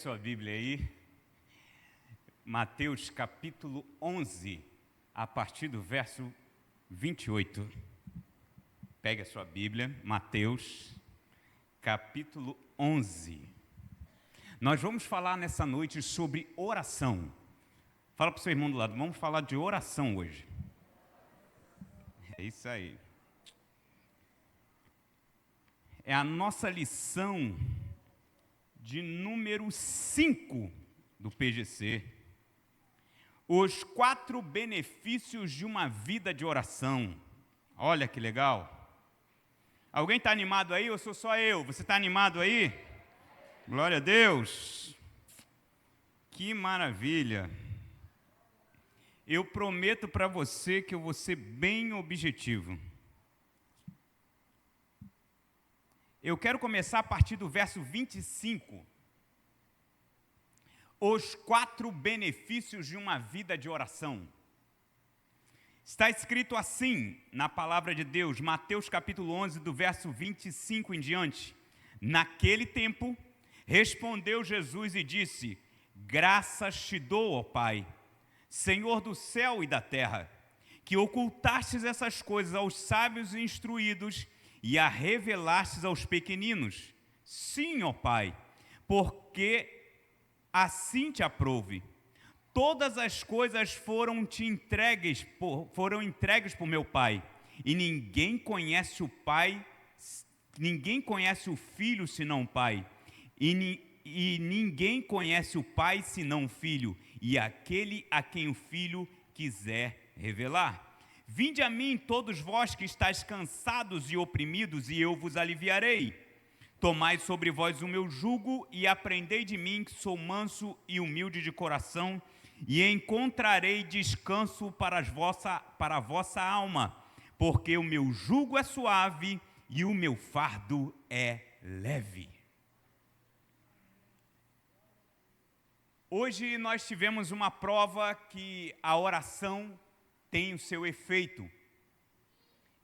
Sua Bíblia aí, Mateus capítulo 11, a partir do verso 28. Pegue a sua Bíblia, Mateus capítulo 11. Nós vamos falar nessa noite sobre oração. Fala para o seu irmão do lado, vamos falar de oração hoje. É isso aí. É a nossa lição de número 5 do PGC. Os 4 benefícios de uma vida de oração. Olha que legal. Alguém está animado aí ou sou só eu? Você está animado aí? Glória a Deus. Que maravilha. Eu prometo para você que eu vou ser bem objetivo. Eu quero começar a partir do verso 25. Os 4 benefícios de uma vida de oração. Está escrito assim na palavra de Deus, Mateus capítulo 11, do verso 25 em diante. Naquele tempo, respondeu Jesus e disse: graças te dou, ó Pai, Senhor do céu e da terra, que ocultastes essas coisas aos sábios e instruídos e a revelastes aos pequeninos. Sim, ó Pai, porque assim te aprouve. Todas as coisas foram entregues por meu Pai, e ninguém conhece o Pai, ninguém conhece o Filho senão o Pai, e ninguém conhece o Pai senão o Filho, e aquele a quem o Filho quiser revelar. Vinde a mim, todos vós que estáis cansados e oprimidos, e eu vos aliviarei. Tomai sobre vós o meu jugo e aprendei de mim, que sou manso e humilde de coração, e encontrarei descanso para a vossa alma, porque o meu jugo é suave e o meu fardo é leve. Hoje nós tivemos uma prova que a oração tem o seu efeito.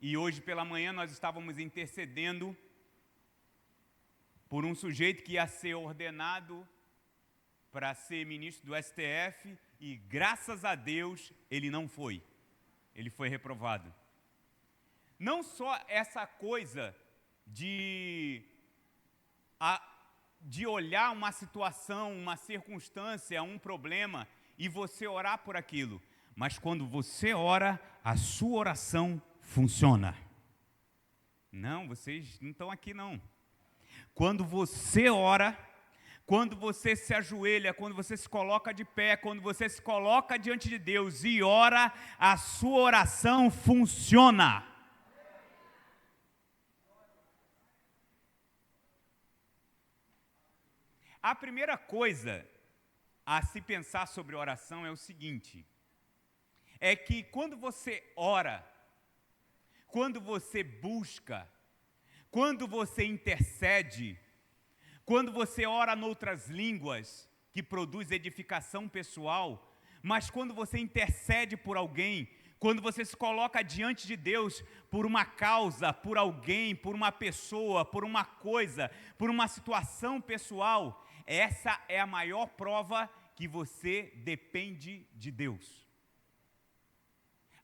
E hoje pela manhã nós estávamos intercedendo por um sujeito que ia ser ordenado para ser ministro do STF e graças a Deus ele não foi. Ele foi reprovado. Não só essa coisa de olhar uma situação, uma circunstância, um problema e você orar por aquilo, mas quando você ora, a sua oração funciona. Não, vocês não estão aqui não. Quando você ora, quando você se ajoelha, quando você se coloca de pé, quando você se coloca diante de Deus e ora, a sua oração funciona. A primeira coisa a se pensar sobre oração é o seguinte: é que quando você ora, quando você busca, quando você intercede, quando você ora noutras línguas, que produz edificação pessoal, mas quando você intercede por alguém, quando você se coloca diante de Deus por uma causa, por alguém, por uma pessoa, por uma coisa, por uma situação pessoal, essa é a maior prova que você depende de Deus.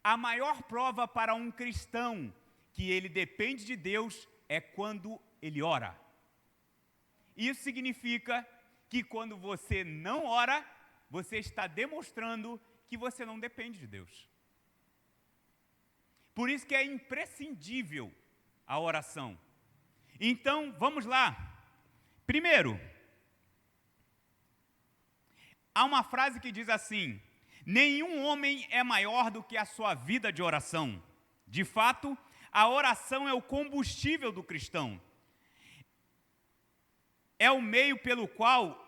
A maior prova para um cristão que ele depende de Deus é quando ele ora. Isso significa que quando você não ora, você está demonstrando que você não depende de Deus. Por isso que é imprescindível a oração. Então, vamos lá. Primeiro, há uma frase que diz assim: nenhum homem é maior do que a sua vida de oração. De fato, a oração é o combustível do cristão. É o meio pelo qual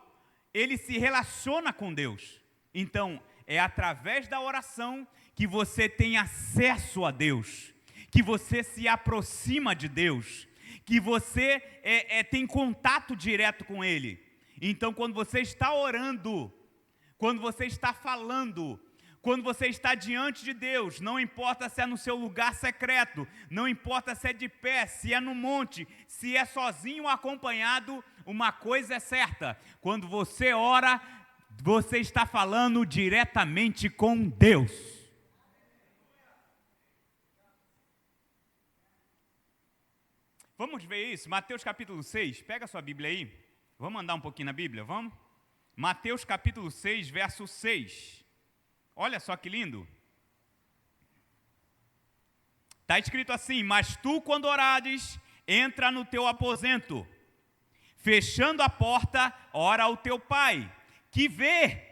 ele se relaciona com Deus. Então, é através da oração que você tem acesso a Deus, que você se aproxima de Deus, que você tem contato direto com Ele. Então, quando você está orando, quando você está falando, quando você está diante de Deus, não importa se é no seu lugar secreto, não importa se é de pé, se é no monte, se é sozinho ou acompanhado, uma coisa é certa: quando você ora, você está falando diretamente com Deus. Vamos ver isso? Mateus capítulo 6, pega a sua Bíblia aí. Vamos andar um pouquinho na Bíblia, vamos? Mateus capítulo 6, verso 6. Olha só que lindo. Está escrito assim: mas tu, quando orares, entra no teu aposento, fechando a porta, ora ao teu pai, que vê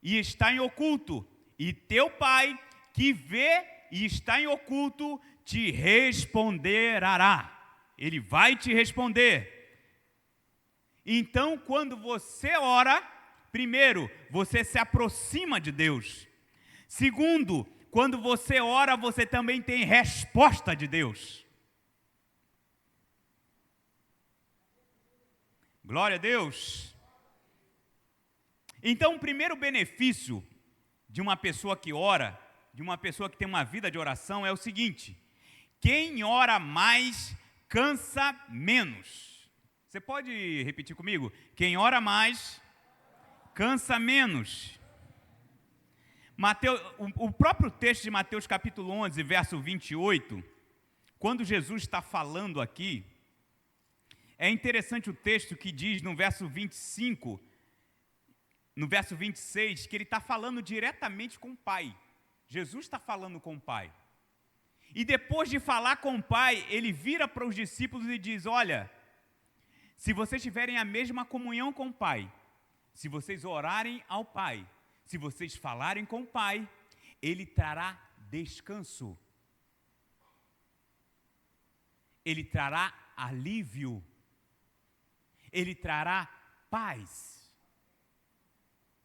e está em oculto, e teu pai, que vê e está em oculto, te responderá. Ele vai te responder. Então, quando você ora, primeiro, você se aproxima de Deus. Segundo, quando você ora, você também tem resposta de Deus. Glória a Deus. Então, o primeiro benefício de uma pessoa que ora, de uma pessoa que tem uma vida de oração, é o seguinte: quem ora mais, cansa menos. Você pode repetir comigo? Quem ora mais, cansa menos. O próprio texto de Mateus capítulo 11, verso 28, quando Jesus está falando aqui, é interessante o texto que diz no verso 25, no verso 26, que ele está falando diretamente com o Pai. Jesus está falando com o Pai. E depois de falar com o Pai, ele vira para os discípulos e diz: olha, se vocês tiverem a mesma comunhão com o Pai, se vocês orarem ao Pai, se vocês falarem com o Pai, Ele trará descanso. Ele trará alívio. Ele trará paz.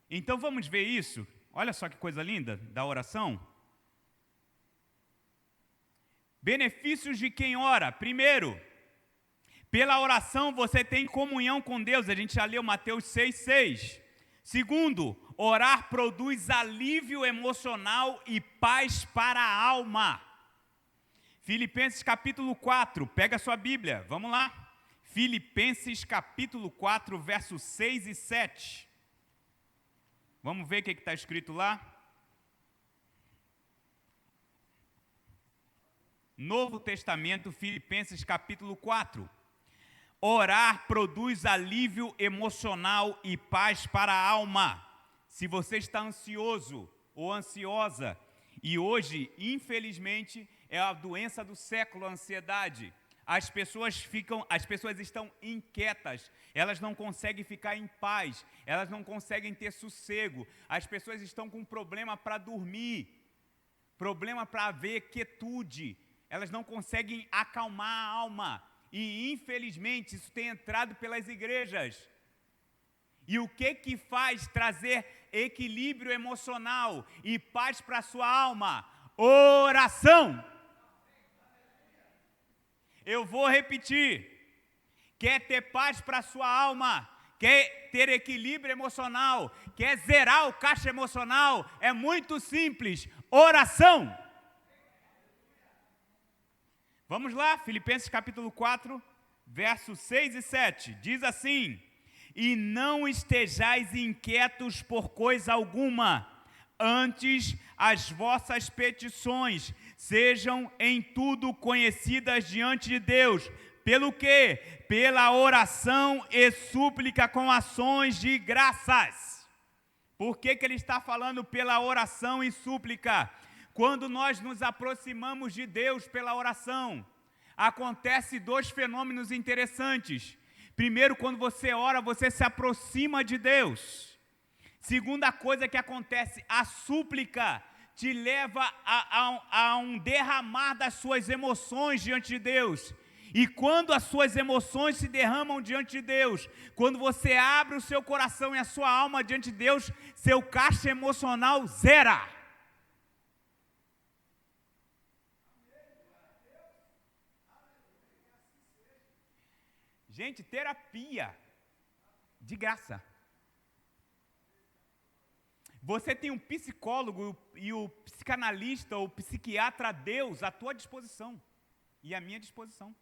Então vamos ver isso. Olha só que coisa linda da oração. Benefícios de quem ora. Primeiro, pela oração você tem comunhão com Deus. A gente já leu Mateus 6,6. Segundo, orar produz alívio emocional e paz para a alma. Filipenses capítulo 4, pega a sua Bíblia, vamos lá. Filipenses capítulo 4, versos 6 e 7. Vamos ver o que está escrito lá. Novo Testamento, Filipenses capítulo 4. Orar produz alívio emocional e paz para a alma. Se você está ansioso ou ansiosa, e hoje, infelizmente, é a doença do século, a ansiedade. As pessoas estão inquietas, elas não conseguem ficar em paz, elas não conseguem ter sossego, as pessoas estão com problema para dormir, problema para haver quietude, elas não conseguem acalmar a alma. E, infelizmente, isso tem entrado pelas igrejas. E o que faz trazer equilíbrio emocional e paz para a sua alma? Oração. Eu vou repetir. Quer ter paz para a sua alma? Quer ter equilíbrio emocional? Quer zerar o caixa emocional? É muito simples. Oração. Vamos lá, Filipenses capítulo 4, versos 6 e 7. Diz assim: e não estejais inquietos por coisa alguma, antes as vossas petições sejam em tudo conhecidas diante de Deus. Pelo quê? Pela oração e súplica com ações de graças. Por que ele está falando pela oração e súplica? Quando nós nos aproximamos de Deus pela oração, acontece dois fenômenos interessantes. Primeiro, quando você ora, você se aproxima de Deus. Segunda coisa que acontece, a súplica te leva a um derramar das suas emoções diante de Deus. E quando as suas emoções se derramam diante de Deus, quando você abre o seu coração e a sua alma diante de Deus, seu caixa emocional zera. Gente, terapia de graça. Você tem um psicólogo e o psicanalista ou psiquiatra Deus à tua disposição e à minha disposição.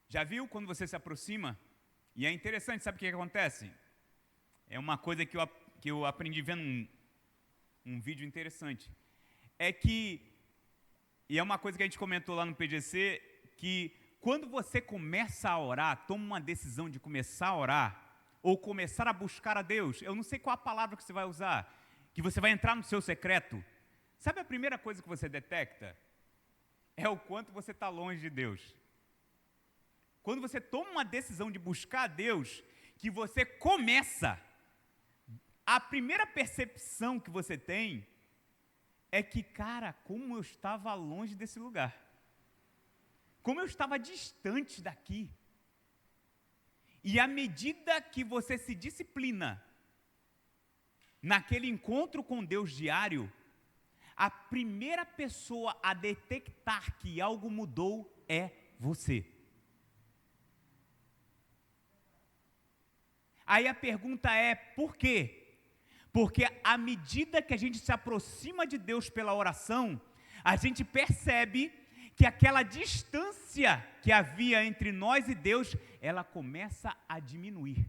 Já viu quando você se aproxima? E é interessante, sabe o que acontece? É uma coisa que eu aprendi vendo um vídeo interessante. É que, e é uma coisa que a gente comentou lá no PGC, que quando você começa a orar, toma uma decisão de começar a orar, ou começar a buscar a Deus, eu não sei qual a palavra que você vai usar, que você vai entrar no seu secreto. Sabe a primeira coisa que você detecta? É o quanto você está longe de Deus. Quando você toma uma decisão de buscar a Deus, que você começa, a primeira percepção que você tem é que, cara, como eu estava longe desse lugar. Como eu estava distante daqui. E à medida que você se disciplina naquele encontro com Deus diário, a primeira pessoa a detectar que algo mudou é você. Aí a pergunta é, por quê? Porque à medida que a gente se aproxima de Deus pela oração, a gente percebe que aquela distância que havia entre nós e Deus, ela começa a diminuir.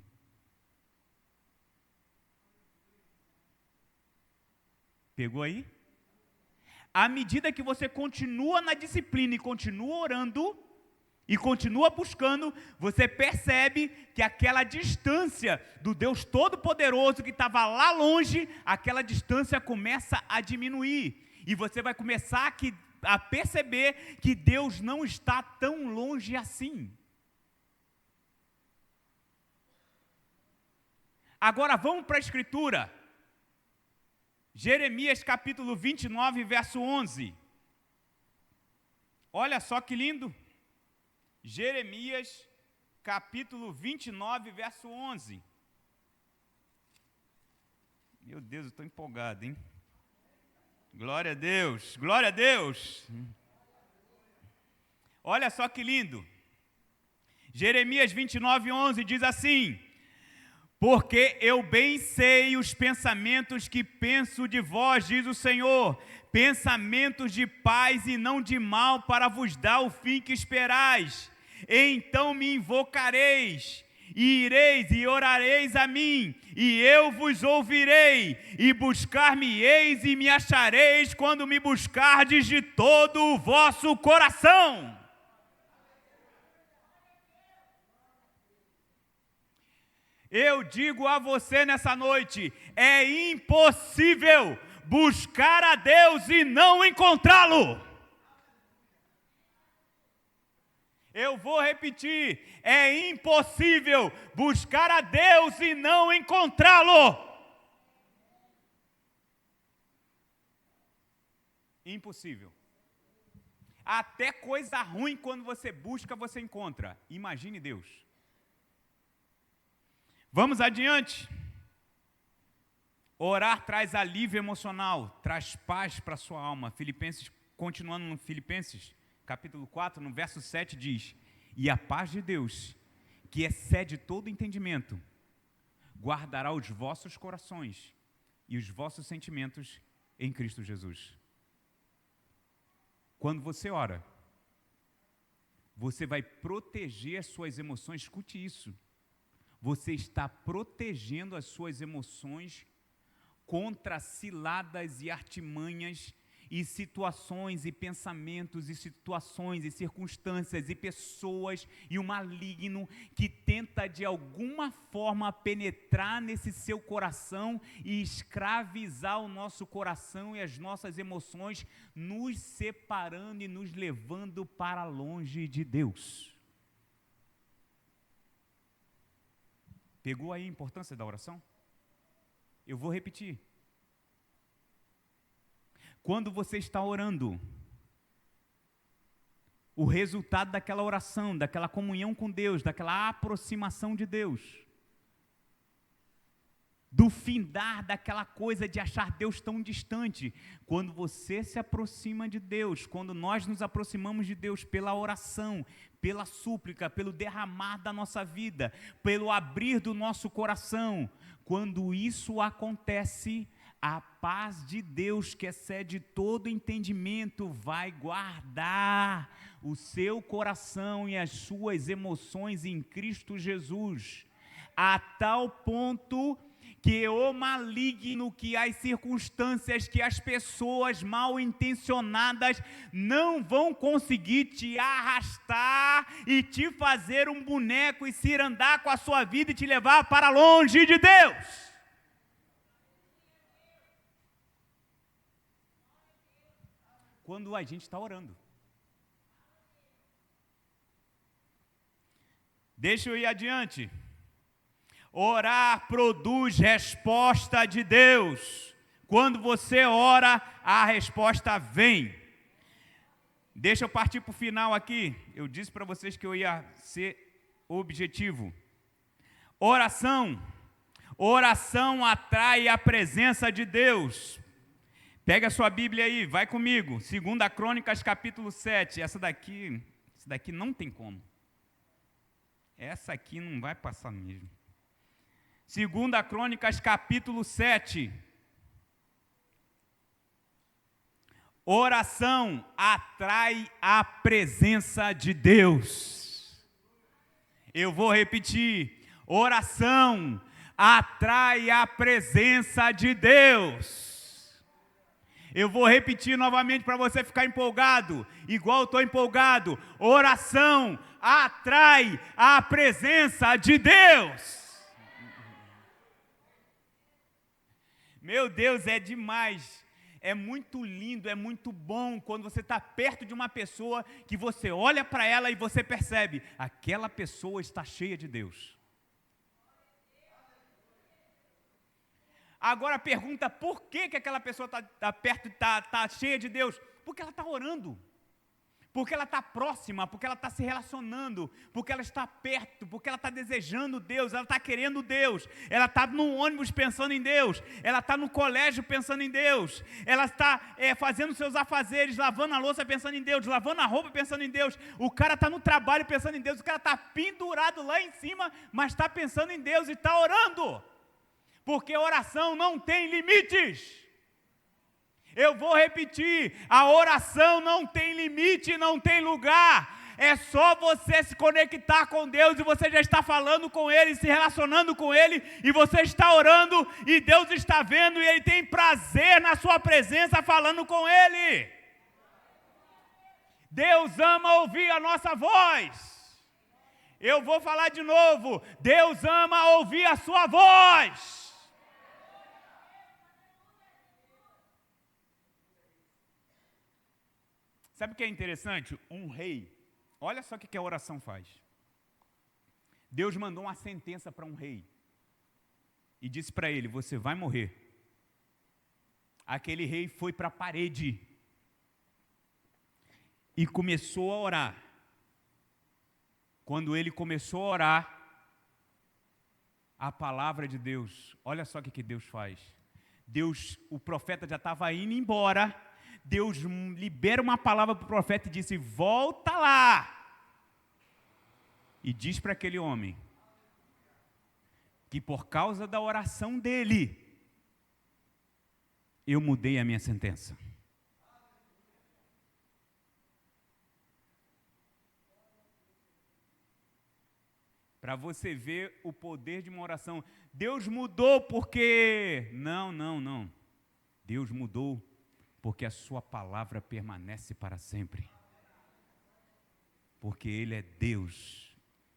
Pegou aí? À medida que você continua na disciplina e continua orando, e continua buscando, você percebe que aquela distância do Deus Todo-Poderoso que estava lá longe, aquela distância começa a diminuir. E você vai começar a perceber que Deus não está tão longe assim. Agora vamos para a Escritura. Jeremias capítulo 29, verso 11. Olha só que lindo. Jeremias, capítulo 29, verso 11. Meu Deus, eu estou empolgado, hein? Glória a Deus, glória a Deus. Olha só que lindo. Jeremias 29, 11 diz assim: porque eu bem sei os pensamentos que penso de vós, diz o Senhor, pensamentos de paz e não de mal, para vos dar o fim que esperais. Então me invocareis, e ireis e orareis a mim, e eu vos ouvirei, e buscar-me-eis e me achareis, quando me buscardes de todo o vosso coração. Eu digo a você nessa noite, é impossível buscar a Deus e não encontrá-lo. Eu vou repetir, é impossível buscar a Deus e não encontrá-lo. Impossível. Até coisa ruim, quando você busca, você encontra. Imagine Deus. Vamos adiante. Orar traz alívio emocional, traz paz para a sua alma. Continuando no Filipenses, capítulo 4, no verso 7 diz: e a paz de Deus, que excede todo entendimento, guardará os vossos corações e os vossos sentimentos em Cristo Jesus. Quando você ora, você vai proteger as suas emoções. Escute isso. Você está protegendo as suas emoções contra ciladas e artimanhas e situações e pensamentos e situações e circunstâncias e pessoas e o maligno que tenta de alguma forma penetrar nesse seu coração e escravizar o nosso coração e as nossas emoções, nos separando e nos levando para longe de Deus. Pegou aí a importância da oração? Eu vou repetir. Quando você está orando, o resultado daquela oração, daquela comunhão com Deus, daquela aproximação de Deus, do findar daquela coisa de achar Deus tão distante, quando você se aproxima de Deus, quando nós nos aproximamos de Deus pela oração, pela súplica, pelo derramar da nossa vida, pelo abrir do nosso coração, quando isso acontece, A paz de Deus, que excede todo entendimento, vai guardar o seu coração e as suas emoções em Cristo Jesus, a tal ponto que o maligno, que as circunstâncias, que as pessoas mal intencionadas não vão conseguir te arrastar e te fazer um boneco e se andar com a sua vida e te levar para longe de Deus. Quando a gente está orando. Deixa eu ir adiante. Orar produz resposta de Deus. Quando você ora, a resposta vem. Deixa eu partir para o final aqui. Eu disse para vocês que eu ia ser objetivo. Oração. Oração atrai a presença de Deus. Pega a sua Bíblia aí, vai comigo. 2 Crônicas, capítulo 7. Essa daqui não tem como. Essa aqui não vai passar mesmo. 2 Crônicas, capítulo 7. Oração atrai a presença de Deus. Eu vou repetir. Oração atrai a presença de Deus. Eu vou repetir novamente para você ficar empolgado, igual eu estou empolgado. Oração atrai a presença de Deus. Meu Deus, é demais. É muito lindo, é muito bom quando você está perto de uma pessoa que você olha para ela e você percebe, aquela pessoa está cheia de Deus. Agora pergunta, por que aquela pessoa está perto, está cheia de Deus? Porque ela está orando, porque ela está próxima, porque ela está se relacionando, porque ela está perto, porque ela está desejando Deus, ela está querendo Deus, ela está no ônibus pensando em Deus, ela está no colégio pensando em Deus, ela está fazendo seus afazeres, lavando a louça pensando em Deus, lavando a roupa pensando em Deus, o cara está no trabalho pensando em Deus, o cara está pendurado lá em cima, mas está pensando em Deus e está orando. Porque oração não tem limites. Eu vou repetir, a oração não tem limite, não tem lugar. É só você se conectar com Deus e você já está falando com Ele, se relacionando com Ele, e você está orando e Deus está vendo e Ele tem prazer na sua presença falando com Ele. Deus ama ouvir a nossa voz. Eu vou falar de novo, Deus ama ouvir a sua voz. Sabe o que é interessante? Um rei, olha só o que a oração faz. Deus mandou uma sentença para um rei e disse para ele, você vai morrer. Aquele rei foi para a parede e começou a orar. Quando ele começou a orar, a palavra de Deus, olha só o que Deus faz. Deus, o profeta já estava indo embora, Deus libera uma palavra para o profeta e disse, volta lá. E diz para aquele homem, que por causa da oração dele, eu mudei a minha sentença. Para você ver o poder de uma oração. Deus mudou porque... Não. Deus mudou porque a sua palavra permanece para sempre. Porque Ele é Deus.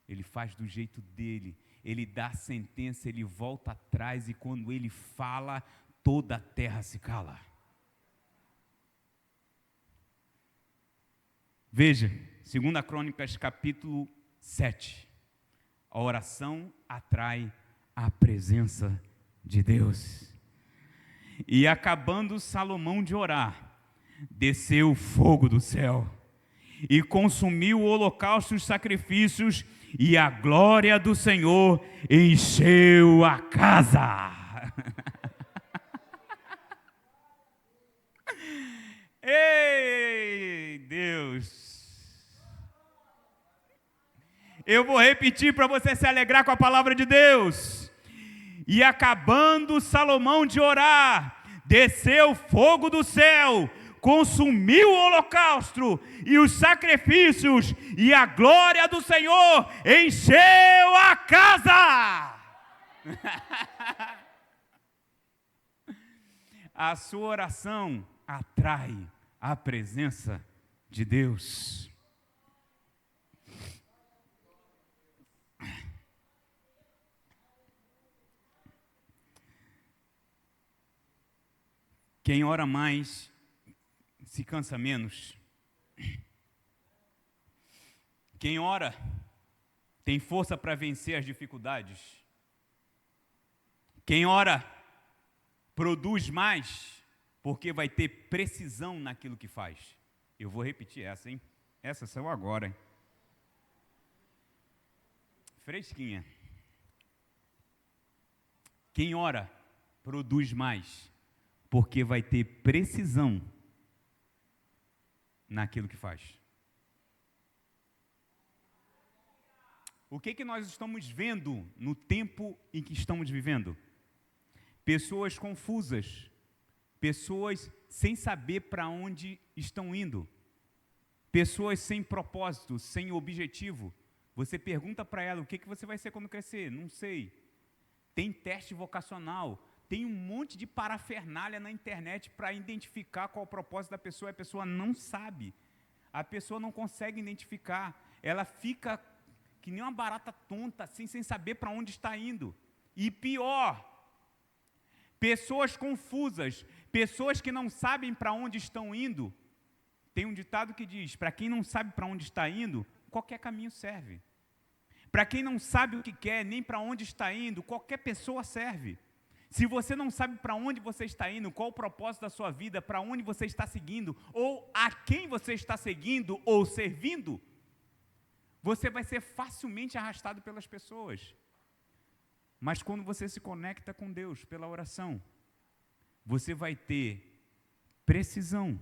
Ele faz do jeito dele. Ele dá a sentença, Ele volta atrás e quando Ele fala, toda a terra se cala. Veja, 2 Crônicas, capítulo 7. A oração atrai a presença de Deus. E acabando Salomão de orar, desceu o fogo do céu e consumiu o holocausto e os sacrifícios, e a glória do Senhor encheu a casa. Ei, Deus! Eu vou repetir para você se alegrar com a palavra de Deus. E acabando Salomão de orar, desceu fogo do céu, consumiu o holocausto e os sacrifícios, e a glória do Senhor encheu a casa. A sua oração atrai a presença de Deus. Quem ora mais se cansa menos. Quem ora tem força para vencer as dificuldades. Quem ora produz mais, porque vai ter precisão naquilo que faz. Eu vou repetir essa, hein? Essa saiu agora, hein? Fresquinha. Quem ora produz mais, porque vai ter precisão naquilo que faz. O que nós estamos vendo no tempo em que estamos vivendo? Pessoas confusas, pessoas sem saber para onde estão indo, pessoas sem propósito, sem objetivo. Você pergunta para ela, o que você vai ser quando crescer? Não sei. Tem teste vocacional, tem um monte de parafernália na internet para identificar qual é o propósito da pessoa, a pessoa não sabe, a pessoa não consegue identificar, ela fica que nem uma barata tonta, assim, sem saber para onde está indo. E pior, pessoas confusas, pessoas que não sabem para onde estão indo. Tem um ditado que diz, para quem não sabe para onde está indo, qualquer caminho serve. Para quem não sabe o que quer, nem para onde está indo, qualquer pessoa serve. Se você não sabe para onde você está indo, qual o propósito da sua vida, para onde você está seguindo, ou a quem você está seguindo ou servindo, você vai ser facilmente arrastado pelas pessoas. Mas quando você se conecta com Deus pela oração, você vai ter precisão.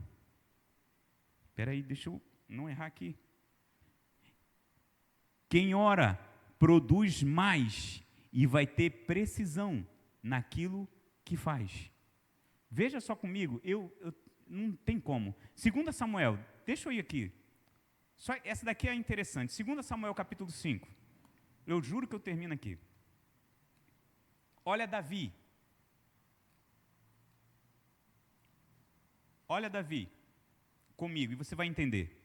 Espera aí, deixa eu não errar aqui. Quem ora produz mais e vai ter precisão naquilo que faz. Veja só comigo, eu não tem como. 2 Samuel, deixa eu ir aqui. Só, essa daqui é interessante. 2 Samuel capítulo 5. Eu juro que eu termino aqui. Olha Davi. Olha Davi comigo e você vai entender.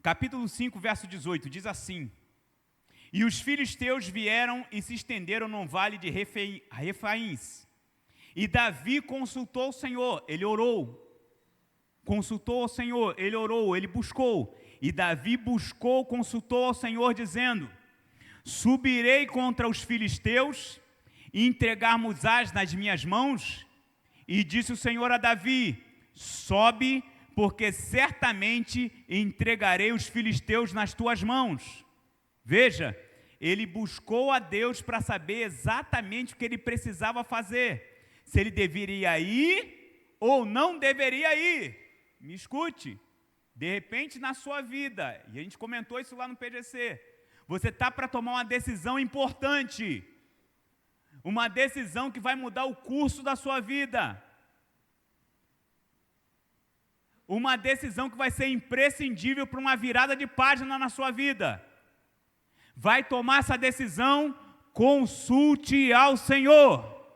Capítulo 5, verso 18, diz assim: E os filisteus vieram e se estenderam no vale de Refaíns. E Davi consultou o Senhor, ele orou. Consultou ao Senhor, ele orou, ele buscou. E Davi buscou, consultou ao Senhor, dizendo: Subirei contra os filisteus e entregar-mos-ás nas minhas mãos? E disse o Senhor a Davi: Sobe, porque certamente entregarei os filisteus nas tuas mãos. Veja, ele buscou a Deus para saber exatamente o que ele precisava fazer. Se ele deveria ir ou não deveria ir. Me escute, de repente na sua vida, e a gente comentou isso lá no PGC, você está para tomar uma decisão importante, uma decisão que vai mudar o curso da sua vida, uma decisão que vai ser imprescindível para uma virada de página na sua vida. Vai tomar essa decisão, consulte ao Senhor.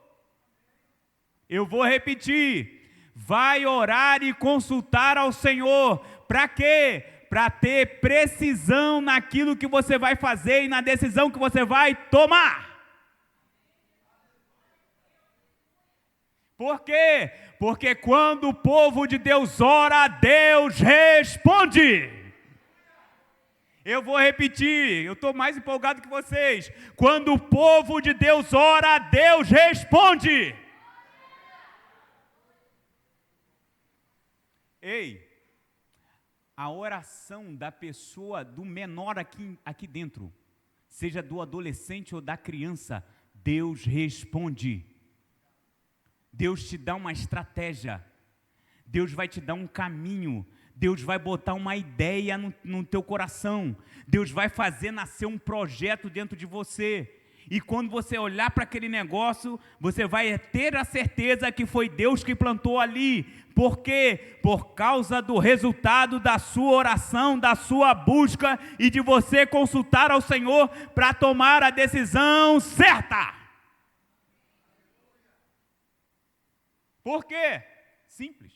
Eu vou repetir. Vai orar e consultar ao Senhor. Para quê? Para ter precisão naquilo que você vai fazer e na decisão que você vai tomar. Por quê? Porque quando o povo de Deus ora, Deus responde. Eu vou repetir, eu estou mais empolgado que vocês. Quando o povo de Deus ora, Deus responde. Ei, a oração da pessoa, do menor aqui dentro, seja do adolescente ou da criança, Deus responde. Deus te dá uma estratégia, Deus vai te dar um caminho, Deus vai botar uma ideia no teu coração, Deus vai fazer nascer um projeto dentro de você. E quando você olhar para aquele negócio, você vai ter a certeza que foi Deus que plantou ali. Por quê? Por causa do resultado da sua oração, da sua busca e de você consultar ao Senhor para tomar a decisão certa. Por quê? Simples.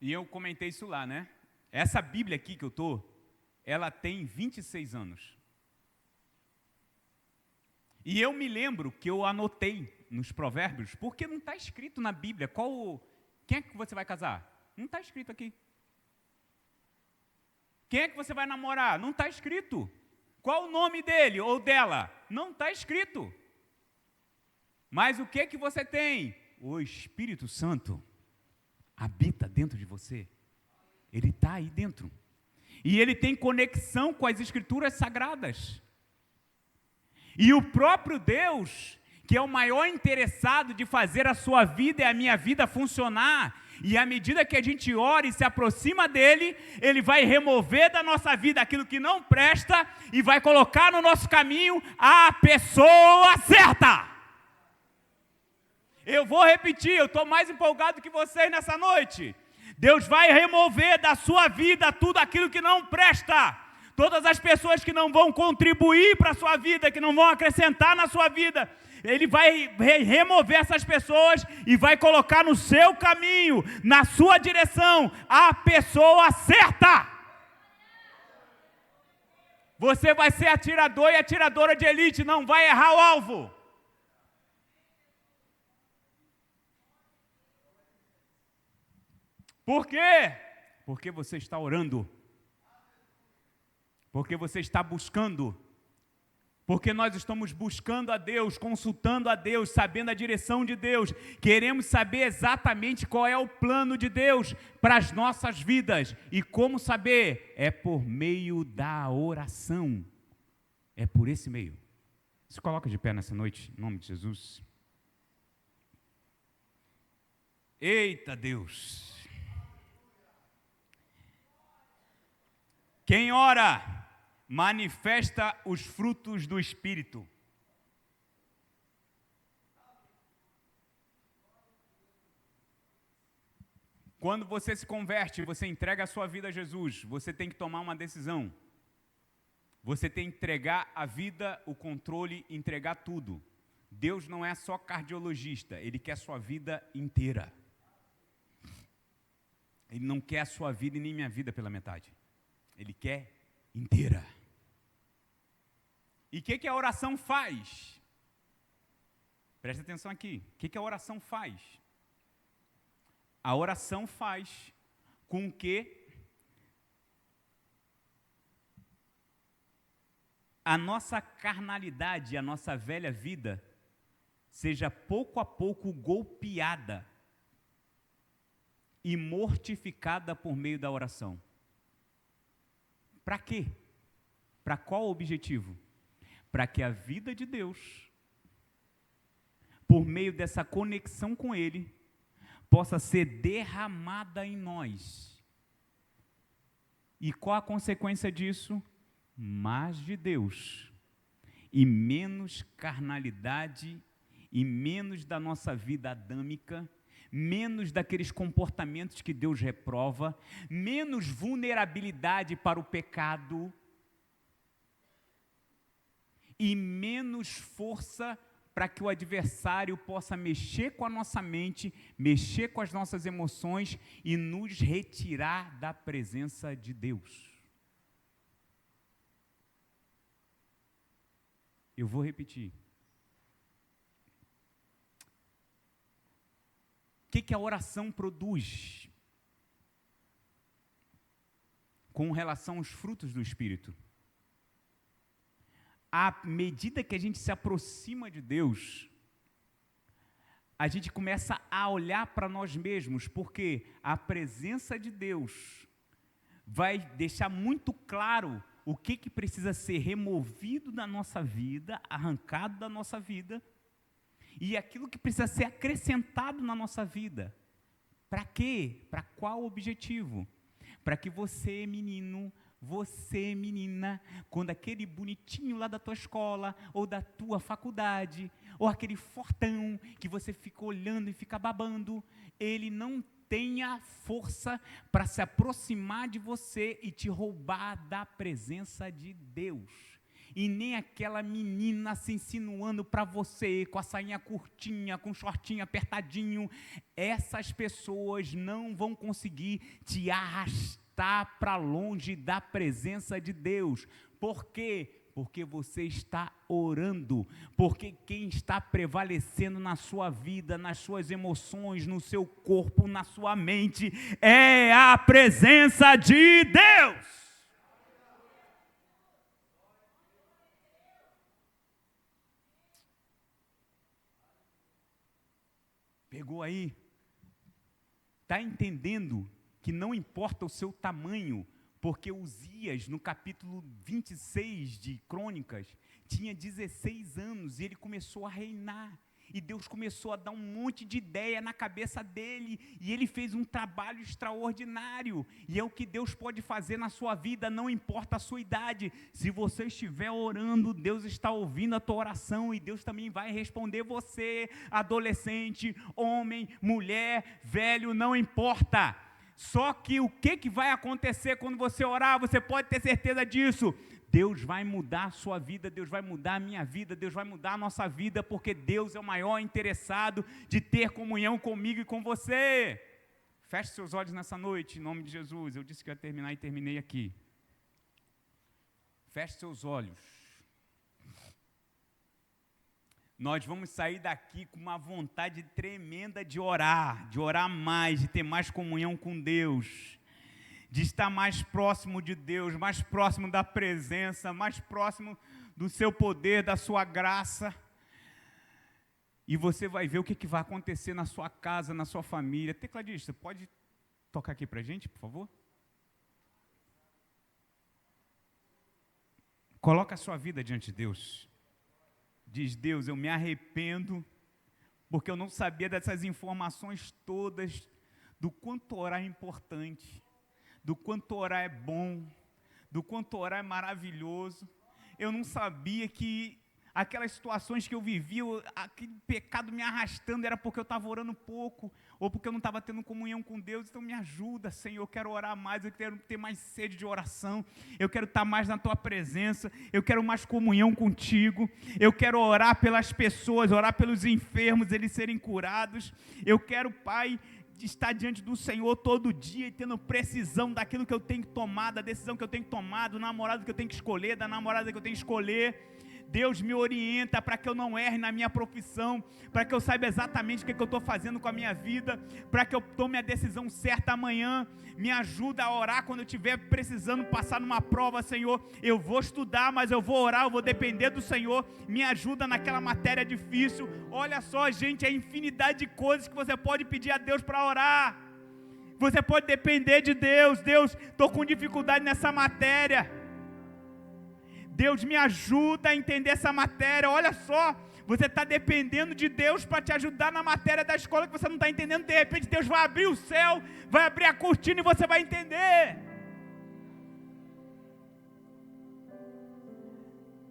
E eu comentei isso lá, né? Essa Bíblia aqui que eu estou, ela tem 26 anos. E eu me lembro que eu anotei nos provérbios, porque não está escrito na Bíblia quem é que você vai casar? Não está escrito aqui. Quem é que você vai namorar? Não está escrito. Qual o nome dele ou dela? Não está escrito. Mas o que você tem? O Espírito Santo habita dentro de você. Ele está aí dentro. E ele tem conexão com as Escrituras Sagradas. E o próprio Deus, que é o maior interessado de fazer a sua vida e a minha vida funcionar, e à medida que a gente ora e se aproxima dele, ele vai remover da nossa vida aquilo que não presta e vai colocar no nosso caminho a pessoa certa. Eu vou repetir, eu estou mais empolgado que vocês nessa noite. Deus vai remover da sua vida tudo aquilo que não presta. Todas as pessoas que não vão contribuir para a sua vida, que não vão acrescentar na sua vida, Ele vai remover essas pessoas e vai colocar no seu caminho, na sua direção, a pessoa certa. Você vai ser atirador e atiradora de elite, não vai errar o alvo. Por quê? Porque você está orando. Porque você está buscando. Porque nós estamos buscando a Deus, consultando a Deus, sabendo a direção de Deus. Queremos saber exatamente qual é o plano de Deus para as nossas vidas. E como saber? É por meio da oração. É por esse meio. Se coloca de pé nessa noite, em nome de Jesus. Eita Deus! Quem ora, manifesta os frutos do Espírito. Quando você se converte, você entrega a sua vida a Jesus, você tem que tomar uma decisão. Você tem que entregar a vida, o controle, entregar tudo. Deus não é só cardiologista, Ele quer a sua vida inteira. Ele não quer a sua vida e nem minha vida pela metade. Ele quer inteira. E o que a oração faz? Presta atenção aqui. O que a oração faz? A oração faz com que a nossa carnalidade, a nossa velha vida, seja pouco a pouco golpeada e mortificada por meio da oração. Para quê? Para qual objetivo? Para que a vida de Deus, por meio dessa conexão com Ele, possa ser derramada em nós. E qual a consequência disso? Mais de Deus e menos carnalidade e menos da nossa vida adâmica, menos daqueles comportamentos que Deus reprova, menos vulnerabilidade para o pecado e menos força para que o adversário possa mexer com a nossa mente, mexer com as nossas emoções e nos retirar da presença de Deus. Eu vou repetir. O que a oração produz com relação aos frutos do Espírito? À medida que a gente se aproxima de Deus, a gente começa a olhar para nós mesmos, porque a presença de Deus vai deixar muito claro o que precisa ser removido da nossa vida, arrancado da nossa vida, e aquilo que precisa ser acrescentado na nossa vida. Para quê? Para qual objetivo? Para que você, menino, Você, menina, quando aquele bonitinho lá da tua escola, ou da tua faculdade, ou aquele fortão que você fica olhando e fica babando, ele não tenha força para se aproximar de você e te roubar da presença de Deus. E nem aquela menina se insinuando para você, com a sainha curtinha, com o shortinho apertadinho. Essas pessoas não vão conseguir te arrastar para longe da presença de Deus. Por quê? Porque você está orando, porque quem está prevalecendo na sua vida, nas suas emoções, no seu corpo, na sua mente, é a presença de Deus. Pegou aí? Está entendendo que não importa o seu tamanho, porque Uzias, no capítulo 26 de Crônicas, tinha 16 anos e ele começou a reinar. E Deus começou a dar um monte de ideia na cabeça dele, e ele fez um trabalho extraordinário, e é o que Deus pode fazer na sua vida, não importa a sua idade. Se você estiver orando, Deus está ouvindo a tua oração, e Deus também vai responder você, adolescente, homem, mulher, velho, não importa. Só que o que vai acontecer quando você orar, você pode ter certeza disso. Deus vai mudar a sua vida, Deus vai mudar a minha vida, Deus vai mudar a nossa vida, porque Deus é o maior interessado de ter comunhão comigo e com você. Feche seus olhos nessa noite, em nome de Jesus. Eu disse que ia terminar e terminei aqui. Feche seus olhos. Nós vamos sair daqui com uma vontade tremenda de orar mais, de ter mais comunhão com Deus, de estar mais próximo de Deus, mais próximo da presença, mais próximo do seu poder, da sua graça. E você vai ver o que vai acontecer na sua casa, na sua família. Tecladista, pode tocar aqui para a gente, por favor? Coloca a sua vida diante de Deus. Diz: Deus, eu me arrependo, porque eu não sabia dessas informações todas, do quanto orar é importante, do quanto orar é bom, do quanto orar é maravilhoso. Eu não sabia que aquelas situações que eu vivia, aquele pecado me arrastando, era porque eu estava orando pouco, ou porque eu não estava tendo comunhão com Deus. Então me ajuda, Senhor, eu quero orar mais, eu quero ter mais sede de oração, eu quero estar mais na Tua presença, eu quero mais comunhão contigo, eu quero orar pelas pessoas, orar pelos enfermos, eles serem curados. Eu quero, Pai, de estar diante do Senhor todo dia e tendo precisão daquilo que eu tenho que tomar, da decisão que eu tenho que tomar, do namorado que eu tenho que escolher, da namorada que eu tenho que escolher. Deus me orienta para que eu não erre na minha profissão, para que eu saiba exatamente o que eu estou fazendo com a minha vida, para que eu tome a decisão certa amanhã. Me ajuda a orar quando eu estiver precisando passar numa prova, Senhor. Eu vou estudar, mas eu vou orar, eu vou depender do Senhor. Me ajuda naquela matéria difícil. Olha só, gente, a infinidade de coisas que você pode pedir a Deus para orar. Você pode depender de Deus. Deus, estou com dificuldade nessa matéria. Deus, me ajuda a entender essa matéria. Olha só, você está dependendo de Deus para te ajudar na matéria da escola que você não está entendendo. De repente Deus vai abrir o céu, vai abrir a cortina e você vai entender.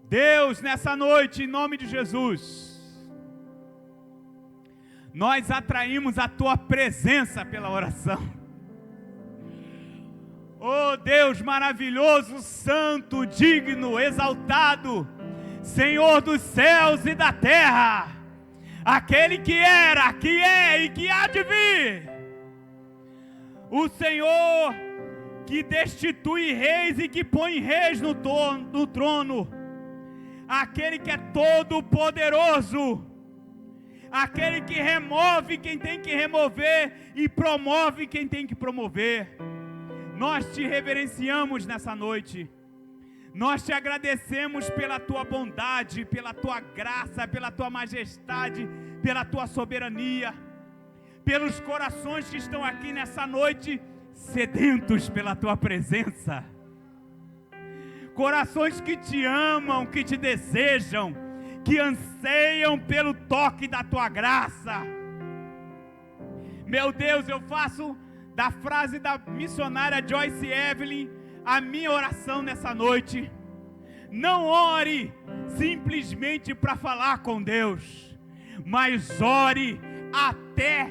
Deus, nessa noite, em nome de Jesus, nós atraímos a Tua presença pela oração. Oh Deus maravilhoso, santo, digno, exaltado, Senhor dos céus e da terra, aquele que era, que é e que há de vir, o Senhor que destitui reis e que põe reis no trono, aquele que é todo poderoso, aquele que remove quem tem que remover e promove quem tem que promover. Nós te reverenciamos nessa noite, nós te agradecemos pela Tua bondade, pela Tua graça, pela Tua majestade, pela Tua soberania, pelos corações que estão aqui nessa noite, sedentos pela Tua presença, corações que te amam, que te desejam, que anseiam pelo toque da Tua graça. Meu Deus, eu faço da frase da missionária Joyce Evelyn a minha oração nessa noite, não ore simplesmente para falar com Deus, mas ore até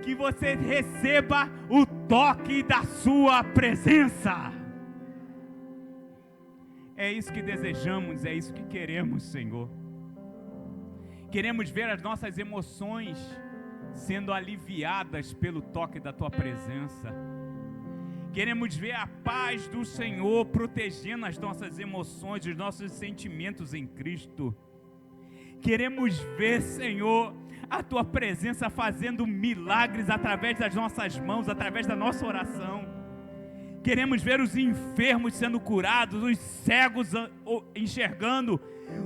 que você receba o toque da sua presença. É isso que desejamos, é isso que queremos, Senhor. Queremos ver as nossas emoções sendo aliviadas pelo toque da Tua presença. Queremos ver a paz do Senhor protegendo as nossas emoções, os nossos sentimentos em Cristo. Queremos ver, Senhor, a Tua presença fazendo milagres através das nossas mãos, através da nossa oração. Queremos ver os enfermos sendo curados, os cegos enxergando,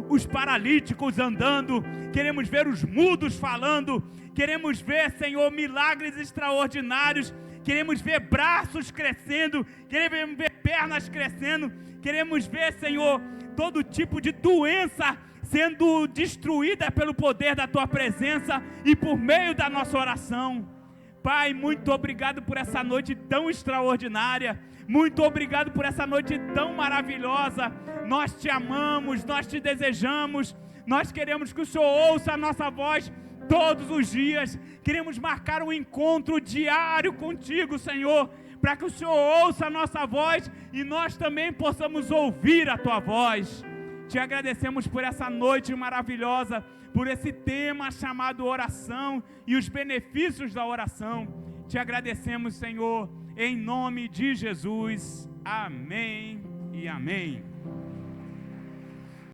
os paralíticos andando. Queremos ver os mudos falando. Queremos ver, Senhor, milagres extraordinários. Queremos ver braços crescendo. Queremos ver pernas crescendo. Queremos ver, Senhor, todo tipo de doença sendo destruída pelo poder da Tua presença e por meio da nossa oração. Pai, muito obrigado por essa noite tão extraordinária. Muito obrigado por essa noite tão maravilhosa. Nós Te amamos, nós Te desejamos. Nós queremos que o Senhor ouça a nossa voz todos os dias. Queremos marcar um encontro diário contigo, Senhor, para que o Senhor ouça a nossa voz e nós também possamos ouvir a Tua voz. Te agradecemos por essa noite maravilhosa, por esse tema chamado oração e os benefícios da oração. Te agradecemos, Senhor, em nome de Jesus. Amém e amém.